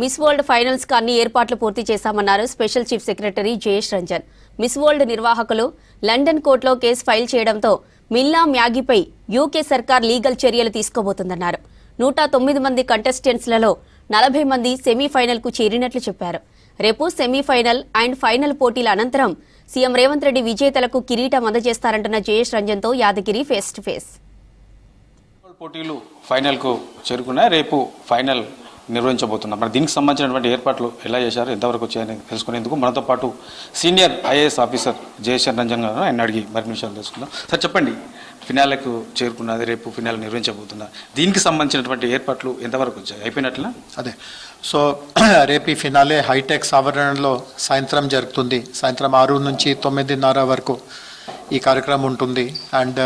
Miss world finals కు అన్ని ఏర్పాట్లు పూర్తి చేశామన్నారు special chief secretary Jayesh Ranjan. Miss world నిర్వాహకులు లండన్ కోర్టులో కేసు ఫైల్ చేయడంతో మిల్లా మ్యాగీపై యూకే సర్కార్ లీగల్ చర్యలు తీసుకోబోతుందన్నారు. 109 మంది కంటెస్టెంట్స్లలో 40 మంది సెమీఫైనల్ కు చేరినట్లు చెప్పారు. రేపు సెమీఫైనల్ అండ్ ఫైనల్ పోటీల అనంతరం సీఎం రేవంత్ రెడ్డి విజేతలకు కిరీటం అందజేస్తారంటున్న జయేష్ రంజన్ తో యాదగిరి ఫేస్ టు ఫేస్. పోటీలు ఫైనల్ కు చేరుకున్నాయి. రేపు ఫైనల్ నిర్వహించబోతున్నాం. మరి దీనికి సంబంధించినటువంటి ఏర్పాట్లు ఎలా చేశారు, ఎంతవరకు వచ్చాయని తెలుసుకునేందుకు మనతో పాటు senior IAS officer Jayesh Ranjan గారు ఆయన అడిగి మరిన్ని విషయాలు తెలుసుకుందాం. సార్ చెప్పండి, ఫినాలకు చేరుకున్నది, రేపు ఫినాల్ నిర్వహించబోతున్నారు. దీనికి సంబంధించినటువంటి ఏర్పాట్లు ఎంతవరకు వచ్చాయి, అయిపోయినట్లా? అదే, సో రేపు ఈ ఫినాలే హైటెక్స్ ఆవరణలో సాయంత్రం జరుగుతుంది. సాయంత్రం 6 నుంచి 9:30 వరకు ఈ కార్యక్రమం ఉంటుంది. అండ్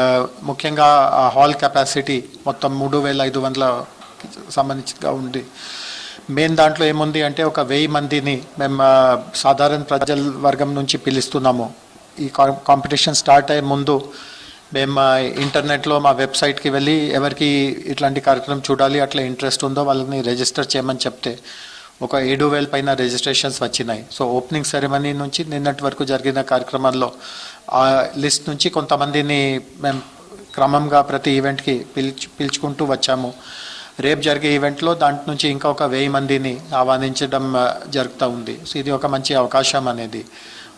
ముఖ్యంగా ఆ హాల్ కెపాసిటీ మొత్తం 3,500 సంబంధించిగా ఉంది. మెయిన్ దాంట్లో ఏముంది అంటే 1,000 మందిని మేము సాధారణ ప్రజల వర్గం నుంచి పిలుస్తున్నాము. ఈ కాంపిటీషన్ స్టార్ట్ అయ్యే ముందు మేము ఇంటర్నెట్లో మా వెబ్సైట్కి వెళ్ళి ఎవరికి ఇట్లాంటి కార్యక్రమం చూడాలి అట్లా ఇంట్రెస్ట్ ఉందో వాళ్ళని రిజిస్టర్ చేయమని చెప్తే 7,000 పైన రిజిస్ట్రేషన్స్ వచ్చినాయి. సో ఓపెనింగ్ సెరమనీ నుంచి నిన్నటి వరకు జరిగిన కార్యక్రమాల్లో ఆ లిస్ట్ నుంచి కొంతమందిని మేము క్రమంగా ప్రతి ఈవెంట్కి పిలుచుకుంటూ వచ్చాము. రేపు జరిగే ఈవెంట్లో దాంట్ నుంచి ఇంకా 1,000 మందిని ఆహ్వానించడం జరుగుతూ ఉంది. సో ఇది ఒక మంచి అవకాశం అనేది.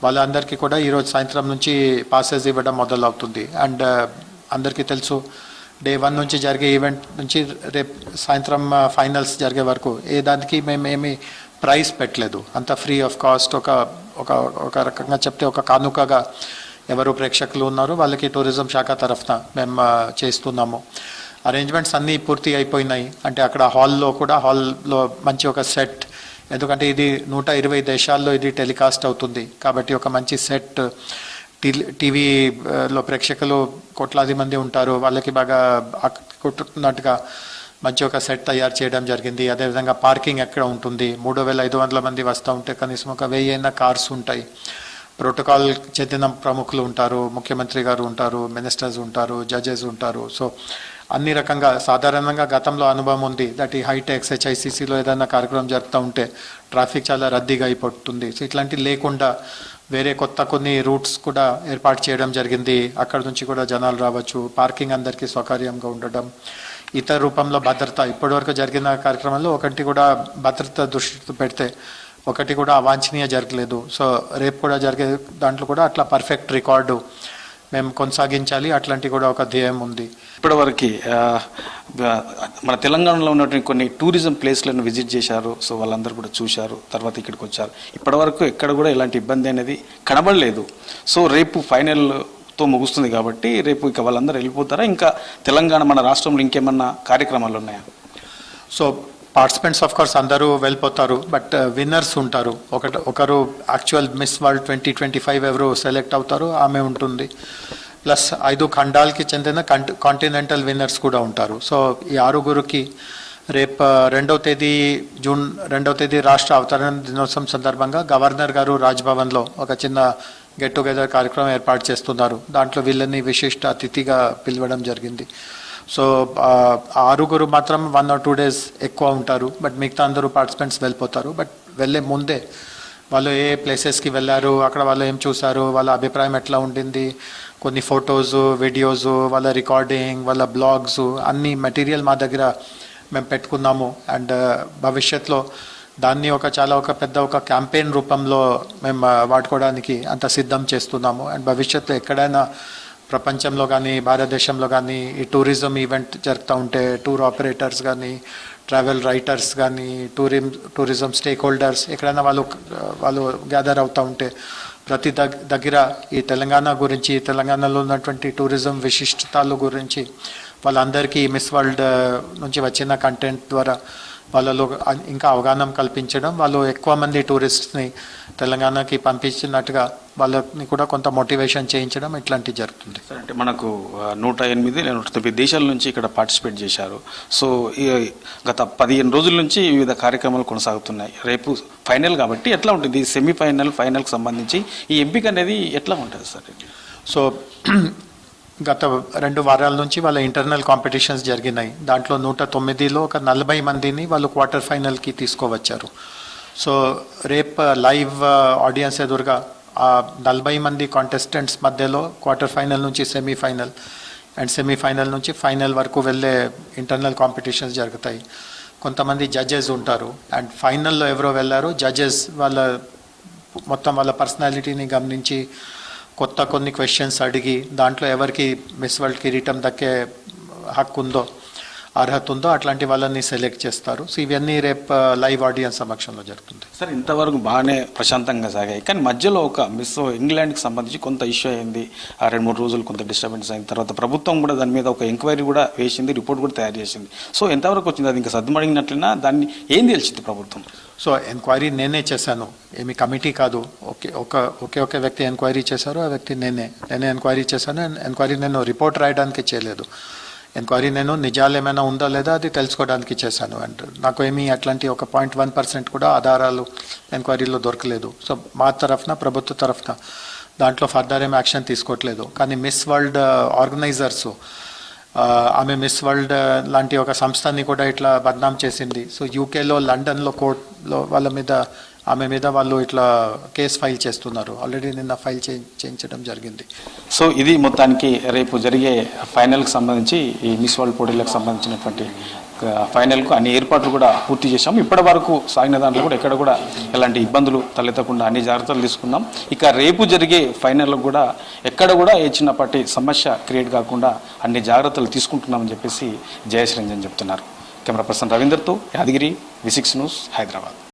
వాళ్ళందరికీ కూడా ఈరోజు సాయంత్రం నుంచి పాసెస్ ఇవ్వడం మొదలవుతుంది. అండ్ అందరికీ తెలుసు, డే 1 నుంచి జరిగే ఈవెంట్ నుంచి రేపు సాయంత్రం ఫైనల్స్ జరిగే వరకు ఏ దానికి మేమేమి ప్రైస్ పెట్టలేదు. అంత ఫ్రీ ఆఫ్ కాస్ట్, ఒక రకంగా చెప్తే ఒక కానుకగా ఎవరు ప్రేక్షకులు ఉన్నారో వాళ్ళకి టూరిజం శాఖ తరఫున మేము చేస్తున్నాము. అరేంజ్మెంట్స్ అన్నీ పూర్తి అయిపోయినాయి. అంటే అక్కడ హాల్లో మంచి ఒక సెట్, ఎందుకంటే ఇది 120 దేశాల్లో ఇది టెలికాస్ట్ అవుతుంది కాబట్టి ఒక మంచి సెట్, టీవీలో ప్రేక్షకులు కోట్లాది మంది ఉంటారు, వాళ్ళకి బాగా కొట్టుకున్నట్టుగా మంచి ఒక సెట్ తయారు చేయడం జరిగింది. అదేవిధంగా పార్కింగ్ ఎక్కడ ఉంటుంది, 3,500 మంది వస్తూ ఉంటే కనీసం 1,000 కార్స్ ఉంటాయి. ప్రోటోకాల్ చెందిన ప్రముఖులు ఉంటారు, ముఖ్యమంత్రి గారు ఉంటారు, మినిస్టర్స్ ఉంటారు, జడ్జెస్ ఉంటారు. సో అన్ని రకంగా సాధారణంగా గతంలో అనుభవం ఉంది దట్ ఈ హైటెక్స్ HICCలో ఏదైనా కార్యక్రమం జరుగుతూ ఉంటే ట్రాఫిక్ చాలా రద్దీగా అయిపోతుంది. సో ఇట్లాంటివి లేకుండా వేరే కొన్ని రూట్స్ కూడా ఏర్పాటు చేయడం జరిగింది. అక్కడ నుంచి కూడా జనాలు రావచ్చు, పార్కింగ్ అందరికీ సౌకర్యంగా ఉండడం, ఇతర రూపంలో భద్రత. ఇప్పటివరకు జరిగిన కార్యక్రమంలో ఒకటి కూడా భద్రత దృష్టి పెడితే ఒకటి కూడా అవాంఛనీయ జరగలేదు. సో రేపు కూడా జరిగే దాంట్లో కూడా అట్లా పర్ఫెక్ట్ రికార్డు మేము కొనసాగించాలి, అట్లాంటి కూడా ఒక ధ్యేయం ఉంది. ఇప్పటివరకు మన తెలంగాణలో ఉన్నటువంటి కొన్ని టూరిజం ప్లేస్లను విజిట్ చేశారు. సో వాళ్ళందరూ కూడా చూశారు, తర్వాత ఇక్కడికి వచ్చారు. ఇప్పటివరకు ఎక్కడ కూడా ఎలాంటి ఇబ్బంది అనేది కనబడలేదు. సో రేపు ఫైనల్తో ముగుస్తుంది కాబట్టి రేపు ఇక వాళ్ళందరూ వెళ్ళిపోతారా, ఇంకా తెలంగాణ మన రాష్ట్రంలో ఇంకేమన్నా కార్యక్రమాలు ఉన్నాయా? సో పార్టిసిపెంట్స్ ఆఫ్ కోర్స్ అందరూ వెళ్ళిపోతారు, బట్ విన్నర్స్ ఉంటారు. ఒకరు యాక్చువల్ మిస్ వరల్డ్ 2025 ఎవరు సెలెక్ట్ అవుతారు ఆమె ఉంటుంది. ప్లస్ 5 ఖండాలకి చెందిన కాంటినెంటల్ విన్నర్స్ కూడా ఉంటారు. సో ఈ 6గురికి రేపు జూన్ 2వ తేదీ రాష్ట్ర అవతరణ దినోత్సవం సందర్భంగా గవర్నర్ గారు రాజ్భవన్లో ఒక చిన్న గెట్ టుగెదర్ కార్యక్రమం ఏర్పాటు చేస్తున్నారు. దాంట్లో వీళ్ళని విశిష్ట అతిథిగా పిలవడం జరిగింది. సో 6గురు మాత్రం 1 or 2 days ఎక్కువ ఉంటారు, బట్ మిగతా అందరూ పార్టిసిపెంట్స్ వెళ్ళిపోతారు. బట్ వెళ్ళే ముందే వాళ్ళు ఏ ప్లేసెస్కి వెళ్ళారు, అక్కడ వాళ్ళు ఏం చూశారు, వాళ్ళ అభిప్రాయం ఎట్లా ఉండింది, కొన్ని ఫొటోస్, వీడియోస్, వాళ్ళ రికార్డింగ్, వాళ్ళ బ్లాగ్స్ అన్ని మెటీరియల్ మా దగ్గర మేము పెట్టుకున్నాము. అండ్ భవిష్యత్తులో దాన్ని ఒక పెద్ద క్యాంపెయిన్ రూపంలో మేము వాడుకోవడానికి అంత సిద్ధం చేస్తున్నాము. అండ్ భవిష్యత్తులో ఎక్కడైనా ప్రపంచంలో కానీ భారతదేశంలో కానీ ఈ టూరిజం ఈవెంట్ జరుగుతూ ఉంటే టూర్ ఆపరేటర్స్ కానీ, ట్రావెల్ రైటర్స్ కానీ, టూరిజం స్టేక్ హోల్డర్స్ ఎక్కడైనా వాళ్ళు గ్యాదర్ అవుతూ ఉంటే ప్రతి దగ్గర ఈ తెలంగాణ గురించి, తెలంగాణలో ఉన్నటువంటి టూరిజం విశిష్టతల గురించి వాళ్ళందరికీ మిస్ వరల్డ్ నుంచి వచ్చిన కంటెంట్ ద్వారా వాళ్ళలో ఇంకా అవగాహన కల్పించడం, వాళ్ళు ఎక్కువ మంది టూరిస్ట్ని తెలంగాణకి పంపించినట్టుగా వాళ్ళని కూడా కొంత మోటివేషన్ చేయించడం ఇట్లాంటివి జరుగుతుంది. అంటే మనకు 109 దేశాల నుంచి ఇక్కడ పార్టిసిపేట్ చేశారు. సో గత 15 రోజుల నుంచి వివిధ కార్యక్రమాలు కొనసాగుతున్నాయి. రేపు ఫైనల్ కాబట్టి ఎట్లా ఉంటుంది, సెమీఫైనల్ ఫైనల్కి సంబంధించి ఈ ఎంపిక అనేది ఎట్లా ఉంటుంది సార్? సో గత 2 వారాల నుంచి వాళ్ళ ఇంటర్నల్ కాంపిటీషన్స్ జరిగినాయి. దాంట్లో 109లో ఒక 40 మందిని వాళ్ళు క్వార్టర్ ఫైనల్కి తీసుకువచ్చారు. సో రేపు లైవ్ ఆడియన్స్ ఎదురుగా ఆ 40 మంది కాంటెస్టెంట్స్ మధ్యలో క్వార్టర్ ఫైనల్ నుంచి సెమీఫైనల్ అండ్ సెమీఫైనల్ నుంచి ఫైనల్ వరకు వెళ్ళే ఇంటర్నల్ కాంపిటీషన్స్ జరుగుతాయి. కొంతమంది జడ్జెస్ ఉంటారు అండ్ ఫైనల్లో ఎవరో వెళ్ళారో జడ్జెస్ మొత్తం వాళ్ళ పర్సనాలిటీని గమనించి కొన్ని క్వశ్చన్స్ అడిగి దాంట్లో ఎవరికి మిస్ వరల్డ్ కిరీటం దక్కే హక్కు ఉందో, అర్హత ఉందో అట్లాంటి వాళ్ళని సెలెక్ట్ చేస్తారు. సో ఇవన్నీ రేపు లైవ్ ఆడియన్స్ సమక్షంలో జరుగుతుంది. సార్ ఇంతవరకు బాగానే ప్రశాంతంగా సాగాయి, కానీ మధ్యలో ఒక మిస్ ఇంగ్లాండ్కి సంబంధించి కొంత ఇష్యూ అయింది. ఆ 2-3 రోజులు కొంత డిస్టర్బెన్స్ అయిన తర్వాత ప్రభుత్వం కూడా దాని మీద ఒక ఎంక్వైరీ కూడా వేసింది, రిపోర్ట్ కూడా తయారు చేసింది. సో ఎంతవరకు వచ్చింది? అది ఇంకా సద్దుమడిగినట్లయినా దాన్ని ఏం తెలిసింది ప్రభుత్వం? సో ఎంక్వైరీ నేనే చేశాను, ఏమి కమిటీ కాదు. ఒకే వ్యక్తి ఎంక్వైరీ చేశారు, ఆ వ్యక్తి నేనే ఎంక్వైరీ చేశాను. ఎంక్వైరీ నేను రిపోర్ట్ రాయడానికి చేయలేదు. ఎంక్వైరీ నేను నిజాలు ఏమైనా ఉందా లేదా అది తెలుసుకోవడానికి చేశాను. అండ్ నాకు ఏమీ అట్లాంటి ఒక 0.1% కూడా ఆధారాలు ఎంక్వైరీలో దొరకలేదు. సో మా తరఫున, ప్రభుత్వ తరఫున దాంట్లో ఫర్దర్ ఏం యాక్షన్ తీసుకోవట్లేదు. కానీ మిస్ వరల్డ్ ఆర్గనైజర్సు ఆమె మిస్ వరల్డ్ లాంటి ఒక సంస్థని కూడా ఇట్లా బద్నాం చేసింది. సో యూకేలో లండన్లో కోర్టులో ఆమె మీద వాళ్ళు ఇట్లా కేసు ఫైల్ చేస్తున్నారు. ఆల్రెడీ నిన్న ఫైల్ చేయించడం జరిగింది. సో ఇది మొత్తానికి రేపు జరిగే ఫైనల్కి సంబంధించి ఈ మిస్ వరల్డ్ పోటీలకు సంబంధించినటువంటి ఫైనల్కు అన్ని ఏర్పాట్లు కూడా పూర్తి చేశాము. ఇప్పటి వరకు సాగిన దాంట్లో కూడా ఎక్కడ కూడా ఎలాంటి ఇబ్బందులు తలెత్తకుండా అన్ని జాగ్రత్తలు తీసుకున్నాం. ఇక రేపు జరిగే ఫైనల్లో కూడా ఎక్కడ కూడా ఏ చిన్నపాటి సమస్య క్రియేట్ కాకుండా అన్ని జాగ్రత్తలు తీసుకుంటున్నామని చెప్పేసి జయేష్ రంజన్ చెప్తున్నారు. కెమెరా పర్సన్ రవీందర్తో యాదగిరి, V6 న్యూస్, హైదరాబాద్.